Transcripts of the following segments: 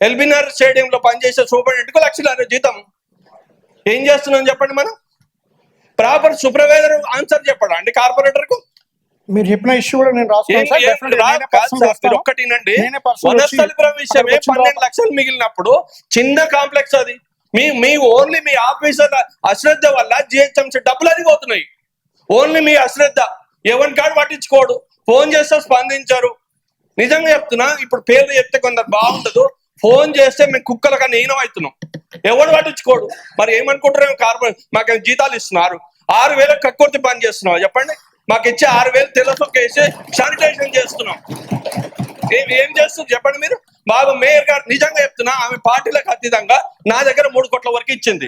ఎల్బీనగర్ స్టేడియంలో పనిచేసే సూపరింటెండెంట్కు 1,00,000 జీతం. ఏం చేస్తున్నాం చెప్పండి మనం? ప్రాపర్ సూపర్వైజర్ ఆన్సర్ చెప్పడా అండి కార్పొరేటర్కు? మీరు చెప్పిన ఇష్యూ కూడా నేను ఒక్కటినండి, వనస్థలిపురం విషయమే 12 లక్షలు మిగిలినప్పుడు చిన్న కాంప్లెక్స్ అది. మీ ఓన్లీ మీ ఆఫీసర్ అశ్రద్ధ వల్ల జిహెచ్ఎంసీ డబ్బులు అది పోతున్నాయి. ఓన్లీ మీ అశ్రద్ధ. ఎవరి కాడు పట్టించుకోడు, ఫోన్ చేస్తే స్పందించారు. నిజంగా చెప్తున్నా, ఇప్పుడు పేర్లు చెప్తే కొందరు బాగుండదు. ఫోన్ చేస్తే మేము కుక్కల కన్నా హీనం అవుతున్నాం. ఎవడు పట్టించుకోడు. మరి ఏమనుకుంటారు? కార్పొరేట్ మాకు జీతాలు ఇస్తున్నారు, 6,000 కక్కుర్తి పని చేస్తున్నావు చెప్పండి. మాకు ఇచ్చే 6,000 తెలుసుకేసి శానిటైజేషన్ చేస్తున్నాం. ఏం చేస్తుంది చెప్పండి మీరు? బాబు మేయర్ గారు నిజంగా చెప్తున్నా, ఆమె పార్టీలకు అతీతంగా నా దగ్గర 3 కోట్ల వరకు ఇచ్చింది.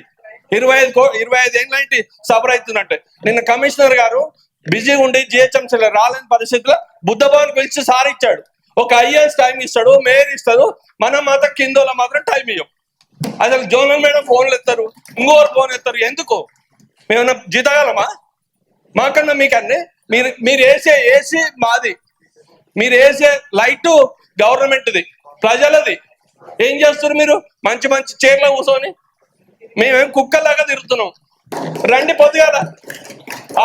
25 ఏళ్ళంటి సఫర్ అవుతున్నట్టే. నిన్న కమిషనర్ గారు బిజీ ఉండి జిహెచ్ఎంసీలో రాలేని పరిస్థితిలో బుద్ధభవన్ పిలిచి సార్ ఇచ్చాడు. ఒక ఐఏఎస్ టైం ఇస్తాడు, మేయర్ ఇస్తాడు, మనం మాత్రం కిందోళ్ళ మాత్రం టైం ఇవ్వం. అసలు జోనల్ మేడం ఫోన్లు ఎత్తారు, ఇంకోరు ఫోన్ ఎత్తారు. ఎందుకు? మేమన్నా జీతగాలమా? మాకన్నా మీకన్నీ మీరు వేసే ఏసీ మాది, మీరు వేసే లైట్ గవర్నమెంట్ది, ప్రజలది. ఏం చేస్తారు మీరు? మంచి మంచి చైర్లో కూర్చొని మేమేం కుక్కల్లాగా తిరుగుతున్నాం. రండి, పొద్దుగాల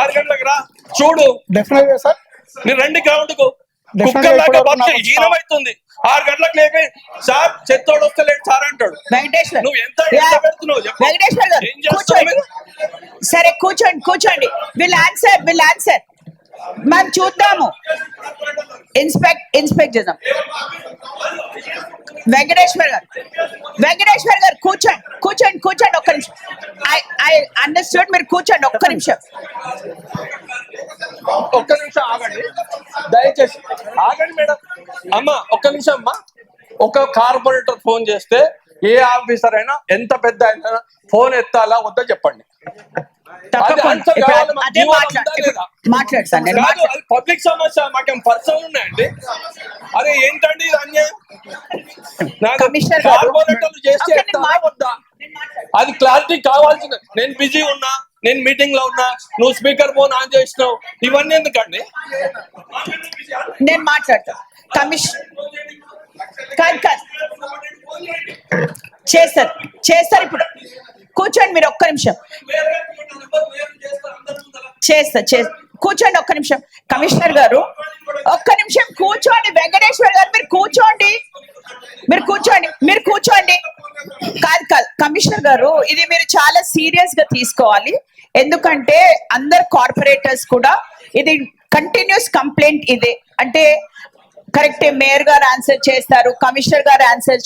6 గంటలకు రా, చూడు. డెఫినెట్గా సార్, మీరు రండి గ్రౌండ్కు. కుక్కల్లాగా బతికి హీనమవుతుంది. 6 గంటలకు లేక సార్ చెత్తోడు వస్తలేడు సార్ అంటాడు. నువ్వు ఎంత పెడుతున్నావు? ఏం చేస్తావు మీరు? సరే కూర్చోండి. విల్ ఆన్సర్ మనం చూద్దాము. ఇన్స్పెక్ట్ చేద్దాం. వెంకటేశ్వర్ గారు కూర్చోండి. ఒక్క నిమిషం. I understood. మీరు కూర్చోండి ఒక్క నిమిషం ఆగండి, దయచేసి ఆగండి మేడం. అమ్మా ఒక్క నిమిషం అమ్మా. ఒక కార్పొరేటర్ ఫోన్ చేస్తే ఏ ఆఫీసర్ అయినా ఎంత పెద్ద అయినా ఫోన్ ఎత్తాలా వద్దా చెప్పండి. పబ్లిక్ సమస్య, మాకేం పర్సనల్ ఉన్నాయండి? అరే ఏంటండి ఇది అన్యాయం? కార్పొరేటర్లు చేస్తే ఎత్తాలా వద్దా? అది క్లారిటీ కావాల్సింది. నేను బిజీ ఉన్నా, నేను మీటింగ్ లో ఉన్నా, నువ్వు స్పీకర్ ఫోన్ ఆన్ చేసినావు, ఇవన్నీ ఎందుకండి? నేను మాట్లాడతా. చేస్తారు ఇప్పుడు. కూర్చోండి మీరు ఒక్క నిమిషం. కూర్చోండి ఒక్క నిమిషం. కమిషనర్ గారు ఒక్క నిమిషం కూర్చోండి. వెంకటేశ్వర్ గారు మీరు కూర్చోండి. కాదు కమిషనర్ గారు, ఇది మీరు చాలా సీరియస్ గా తీసుకోవాలి. ఎందుకంటే అందరు కార్పొరేటర్స్ కూడా ఇది కంటిన్యూస్ కంప్లైంట్. ఇదే అంటే కరెక్టే. మేయర్ గారు ఆన్సర్ చేస్తారు, కమిషనర్ గారు ఆన్సర్